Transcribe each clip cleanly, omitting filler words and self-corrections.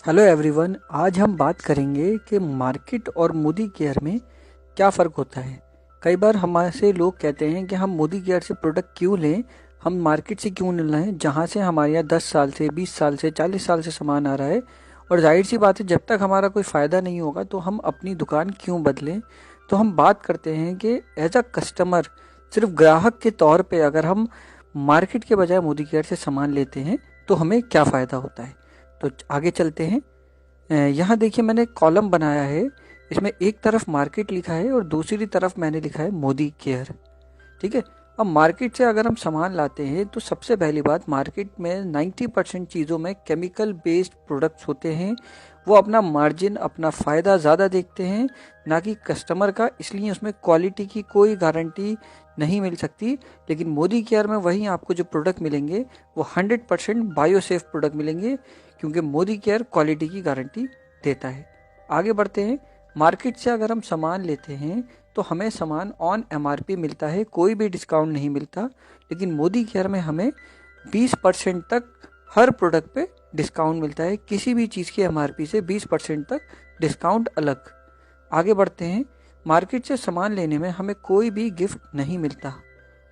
Hello everyone, आज हम बात करेंगे कि मार्केट और मोदी केयर में क्या फ़र्क होता है। कई बार हमसे लोग कहते हैं कि हम मोदी केयर से प्रोडक्ट क्यों लें, हम मार्केट से क्यों नहीं लें जहाँ से हमारे यहाँ 10 साल से 20 साल से 40 साल से सामान आ रहा है। और जाहिर सी बात है, जब तक हमारा कोई फ़ायदा नहीं होगा तो हम अपनी दुकान क्यों बदलें। तो हम बात करते हैं कि एज अ कस्टमर, सिर्फ ग्राहक के तौर पे अगर हम मार्केट के बजाय मोदी केयर से सामान लेते हैं तो हमें क्या फ़ायदा होता है। तो आगे चलते हैं। यहाँ देखिए, मैंने कॉलम बनाया है। इसमें एक तरफ मार्केट लिखा है और दूसरी तरफ मैंने लिखा है मोदी केयर। ठीक है। अब मार्केट से अगर हम सामान लाते हैं तो सबसे पहली बात, मार्केट में 90% चीज़ों में केमिकल बेस्ड प्रोडक्ट्स होते हैं। वो अपना मार्जिन, अपना फ़ायदा ज़्यादा देखते हैं, ना कि कस्टमर का। इसलिए उसमें क्वालिटी की कोई गारंटी नहीं मिल सकती। लेकिन मोदी केयर में वहीं आपको जो प्रोडक्ट मिलेंगे वो 100% बायोसेफ प्रोडक्ट मिलेंगे, क्योंकि मोदी केयर क्वालिटी की गारंटी देता है। आगे बढ़ते हैं। मार्केट से अगर हम सामान लेते हैं तो हमें सामान ऑन MRP मिलता है, कोई भी डिस्काउंट नहीं मिलता। लेकिन मोदी केयर में हमें 20% तक हर प्रोडक्ट पे डिस्काउंट मिलता है। किसी भी चीज़ की MRP से 20% तक डिस्काउंट अलग। आगे बढ़ते हैं। मार्केट से सामान लेने में हमें कोई भी गिफ्ट नहीं मिलता,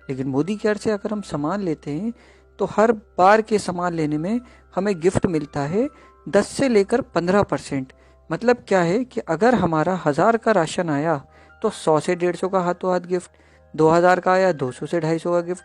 लेकिन मोदी केयर से अगर हम सामान लेते हैं तो हर बार के सामान लेने में हमें गिफ्ट मिलता है 10 से लेकर 15%। मतलब क्या है कि अगर हमारा 1000 का राशन आया तो 100 से 150 का हाथों हाथ गिफ्ट, 2000 का आया 200 से 250 का गिफ्ट,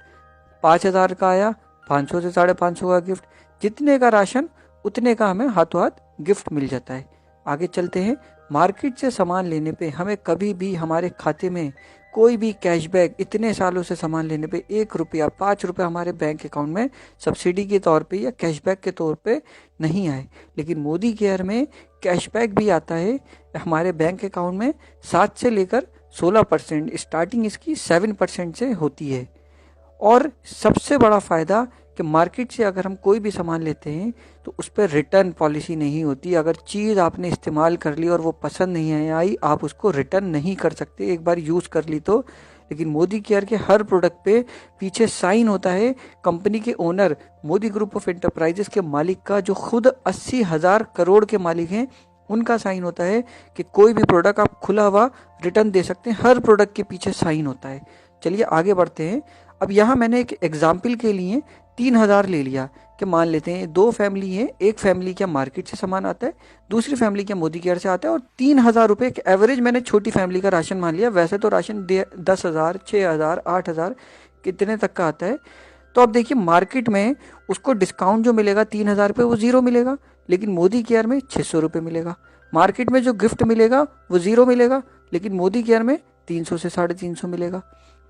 5000 का आया 500 से 550 का गिफ्ट। जितने का राशन उतने का हमें हाथों हाथ गिफ्ट मिल जाता है। आगे चलते हैं। मार्केट से सामान लेने पे हमें कभी भी हमारे खाते में कोई भी कैशबैक, इतने सालों से सामान लेने पे 1 रुपया 5 रुपये हमारे बैंक अकाउंट में सब्सिडी के तौर पे या कैशबैक के तौर पे नहीं आए। लेकिन मोदी केयर में कैशबैक भी आता है हमारे बैंक अकाउंट में। 7 से लेकर 16%, स्टार्टिंग इसकी 7% से होती है। और सबसे बड़ा फ़ायदा कि मार्केट से अगर हम कोई भी सामान लेते हैं तो उस पर रिटर्न पॉलिसी नहीं होती। अगर चीज़ आपने इस्तेमाल कर ली और वो पसंद नहीं आई, आप उसको रिटर्न नहीं कर सकते, एक बार यूज़ कर ली तो। लेकिन मोदी केयर के हर प्रोडक्ट पे पीछे साइन होता है कंपनी के owner, Modi group of enterprises के मालिक का, जो खुद 80,000 करोड़ के मालिक हैं। उनका साइन होता है कि कोई भी प्रोडक्ट आप खुला हुआ रिटर्न दे सकते हैं। हर प्रोडक्ट के पीछे साइन होता है। चलिए आगे बढ़ते हैं। अब यहाँ मैंने एक एग्जाम्पल के लिए 3000 ले लिया कि मान लेते हैं 2 फैमिली है। एक फैमिली क्या मार्केट से सामान आता है, दूसरी फैमिली क्या मोदी केयर से आता है। और 3000 रुपये एक एवरेज मैंने छोटी फैमिली का राशन मान लिया। वैसे तो राशन 10,000, 6,000, 8,000 कितने तक का आता है। तो अब देखिए, मार्केट में उसको डिस्काउंट जो मिलेगा 3000 रुपये वो ज़ीरो मिलेगा, लेकिन मोदी केयर में 600 रुपये मिलेगा। मार्केट में जो गिफ्ट मिलेगा वो ज़ीरो मिलेगा, लेकिन मोदी केयर में 300 से 350 मिलेगा।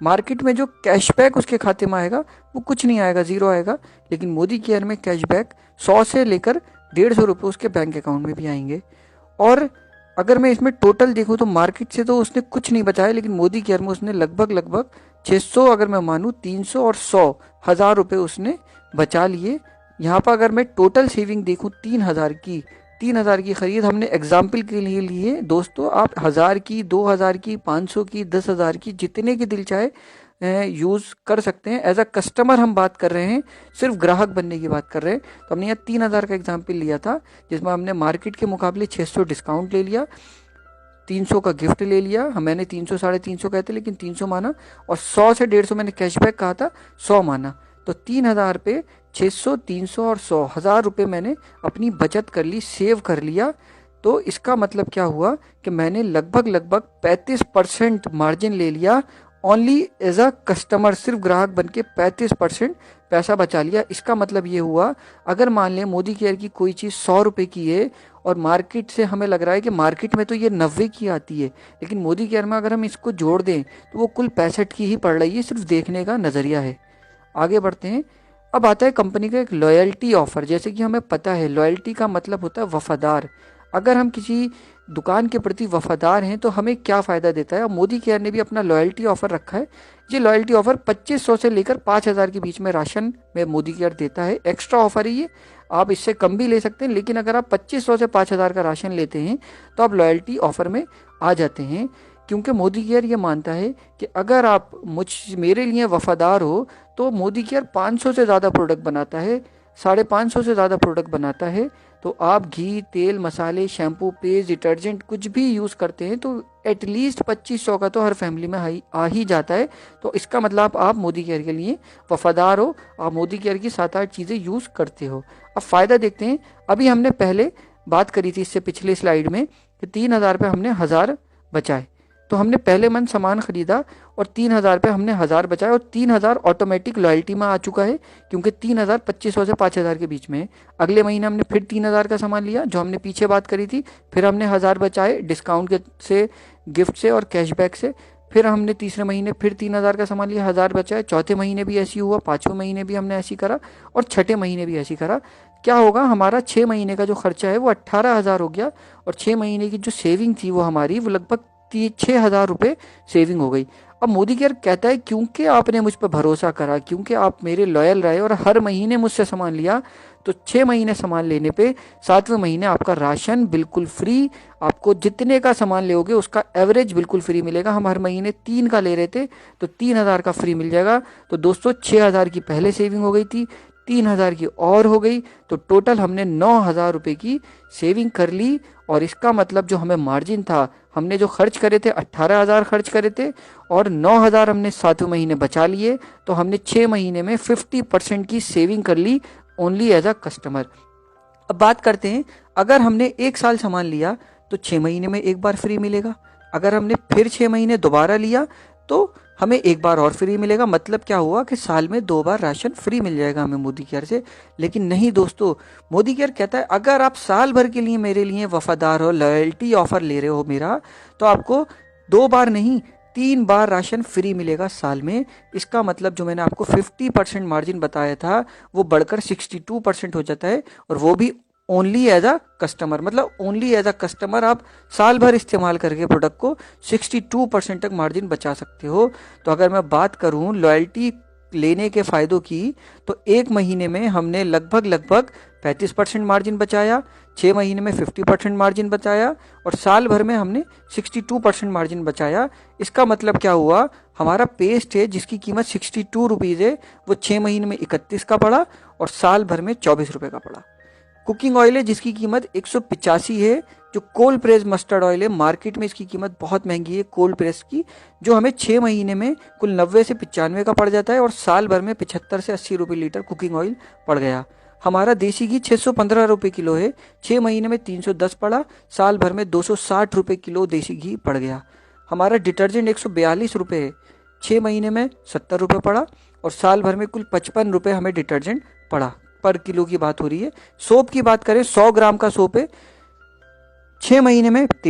मार्केट में जो कैशबैक उसके खाते में आएगा वो कुछ नहीं आएगा, ज़ीरो आएगा। लेकिन मोदी केयर में कैशबैक 100 से लेकर 150 रुपये उसके बैंक अकाउंट में भी आएंगे। और अगर मैं इसमें टोटल देखूँ तो मार्केट से तो उसने कुछ नहीं बचाया, लेकिन मोदी केयर में उसने लगभग 600, अगर मैं मानूँ 300 और 100, 1000 रुपये उसने बचा लिए। यहाँ पर अगर मैं टोटल सेविंग देखूँ 3000 की खरीद हमने एग्जाम्पल के लिए लिए। दोस्तों, आप 1000 की, 2000 की, 500 की, 10,000 की, जितने की दिल चाहे यूज़ कर सकते हैं। एज अ कस्टमर हम बात कर रहे हैं, सिर्फ ग्राहक बनने की बात कर रहे हैं। तो हमने यहाँ 3000 का एग्जाम्पल लिया था, जिसमें हमने मार्केट के मुकाबले 600 डिस्काउंट ले लिया, 300 का गिफ्ट ले लिया। मैंने 300, 350 कहते लेकिन 300 माना। और 100 से 150 मैंने कैशबैक कहा था, 100 माना। तो 3000 पे 600, 300 और 100, 1000 रुपये मैंने अपनी बचत कर ली, सेव कर लिया। तो इसका मतलब क्या हुआ कि मैंने लगभग 35% मार्जिन ले लिया, ओनली एज अ कस्टमर, सिर्फ ग्राहक बन के 35% पैसा बचा लिया। इसका मतलब ये हुआ, अगर मान लें मोदी केयर की कोई चीज़ 100 रुपये की है और मार्केट से हमें लग रहा है कि मार्केट में तो ये 90 की आती है, लेकिन मोदी केयर में अगर हम इसको जोड़ दें तो वो कुल 65 की ही पड़ रही है। सिर्फ देखने का नज़रिया है। आगे बढ़ते हैं। अब आता है कंपनी का एक लॉयल्टी ऑफर। जैसे कि हमें पता है लॉयल्टी का मतलब होता है वफादार। अगर हम किसी दुकान के प्रति वफादार हैं तो हमें क्या फ़ायदा देता है। और मोदी केयर ने भी अपना लॉयल्टी ऑफर रखा है। ये लॉयल्टी ऑफर 2500 से लेकर 5000 के बीच में राशन में मोदी केयर देता है। एक्स्ट्रा ऑफर है ये, आप इससे कम भी ले सकते हैं, लेकिन अगर आप 2500 से 5000 का राशन लेते हैं तो आप लॉयल्टी ऑफर में आ जाते हैं। क्योंकि मोदी केयर ये मानता है कि अगर आप मेरे लिए वफादार हो तो मोदी केयर 500 से ज़्यादा प्रोडक्ट बनाता है, 550 से ज़्यादा प्रोडक्ट बनाता है, तो आप घी, तेल, मसाले, शैम्पू, पेस्ट, डिटर्जेंट कुछ भी यूज़ करते हैं तो एटलीस्ट 2500 का तो हर फैमिली में आ ही जाता है। तो इसका मतलब आप मोदी केयर के लिए वफादार हो, आप मोदी केयर की 7-8 चीज़ें यूज़ करते हो। अब फ़ायदा देखते हैं। अभी हमने पहले बात करी थी इससे पिछले स्लाइड में कि 3000 रुपये हमने 1000 बचाए। तो हमने पहले मंथ सामान खरीदा और 3000 रुपये हमने 1000 बचाए और 3000 ऑटोमेटिक लॉयल्टी में आ चुका है, क्योंकि 3000 2500 से 5000 के बीच में है। अगले महीने हमने फिर 3000 का सामान लिया जो हमने पीछे बात करी थी, फिर हमने 1000 बचाए डिस्काउंट के से, गिफ्ट से और कैशबैक से। फिर हमने तीसरे महीने फिर 3000 का सामान लिया, 1000 बचाए। चौथे महीने भी ऐसी हुआ, पाँचवें महीने भी हमने ऐसी करा और छठे महीने भी ऐसी करा। क्या होगा, हमारा 6 महीने का जो खर्चा है वो 18,000 हो गया और 6 महीने की जो सेविंग थी वो हमारी वो लगभग 6,000 रुपये सेविंग हो गई। अब मोदी केयर कहता है क्योंकि आपने मुझ पर भरोसा करा, क्योंकि आप मेरे लॉयल रहे और हर महीने मुझसे सामान लिया, तो 6 महीने सामान लेने पे 7वें महीने आपका राशन बिल्कुल फ्री। आपको जितने का सामान लोगे उसका एवरेज बिल्कुल फ्री मिलेगा। हम हर महीने 3 का ले रहे थे तो 3000 का फ्री मिल जाएगा। तो दोस्तों 6000 की पहले सेविंग हो गई थी, 3000 की और हो गई, तो टोटल हमने 9000 रुपये की सेविंग कर ली। और इसका मतलब जो हमें मार्जिन था, हमने जो खर्च करे थे 18,000 खर्च करे थे और 9000 हमने 7वें महीने बचा लिए, तो हमने 6 महीने में 50% की सेविंग कर ली ओनली एज अ कस्टमर। अब बात करते हैं, अगर हमने 1 साल सामान लिया तो 6 महीने में एक बार फ्री मिलेगा। अगर हमने फिर 6 महीने दोबारा लिया तो हमें एक बार और फ्री मिलेगा। मतलब क्या हुआ कि साल में 2 बार राशन फ्री मिल जाएगा हमें मोदी केयर से। लेकिन नहीं दोस्तों, मोदी केयर कहता है अगर आप साल भर के लिए मेरे लिए वफादार हो, लॉयल्टी ऑफर ले रहे हो मेरा, तो आपको 2 बार नहीं 3 बार राशन फ्री मिलेगा साल में। इसका मतलब जो मैंने आपको 50% मार्जिन बताया था वो बढ़कर 62% हो जाता है, और वो भी ओनली एज अ कस्टमर। मतलब ओनली एज अ कस्टमर आप साल भर इस्तेमाल करके प्रोडक्ट को 62% तक मार्जिन बचा सकते हो। तो अगर मैं बात करूं लॉयल्टी लेने के फ़ायदों की, तो 1 महीने में हमने लगभग 35% मार्जिन बचाया, 6 महीने में 50% मार्जिन बचाया और साल भर में हमने 62% मार्जिन बचाया। इसका मतलब क्या हुआ, हमारा पेस्ट है जिसकी कीमत 62 रुपीज़ है, वो 6 महीने में 31 का पड़ा और साल भर में 24 रुपये का पड़ा। कुकिंग ऑयल है जिसकी कीमत 185 है, जो कोल्ड प्रेस मस्टर्ड ऑयल है, मार्केट में इसकी कीमत बहुत महंगी है कोल्ड प्रेस की, जो हमें 6 महीने में कुल 90 से 95 का पड़ जाता है और साल भर में 75 से 80 रुपये लीटर कुकिंग ऑयल पड़ गया। हमारा देसी घी 615 रुपये किलो है, 6 महीने में 310 पड़ा, साल भर में 260 रुपये किलो देसी घी पड़ गया। हमारा डिटर्जेंट 142 रुपये है, 6 महीने में 70 रुपये पड़ा और साल भर में कुल 55 रुपये हमें डिटर्जेंट पड़ा। पर किलो की बात हो रही है। सोप की बात करें, 100 ग्राम का सोप है, 6 महीने में 13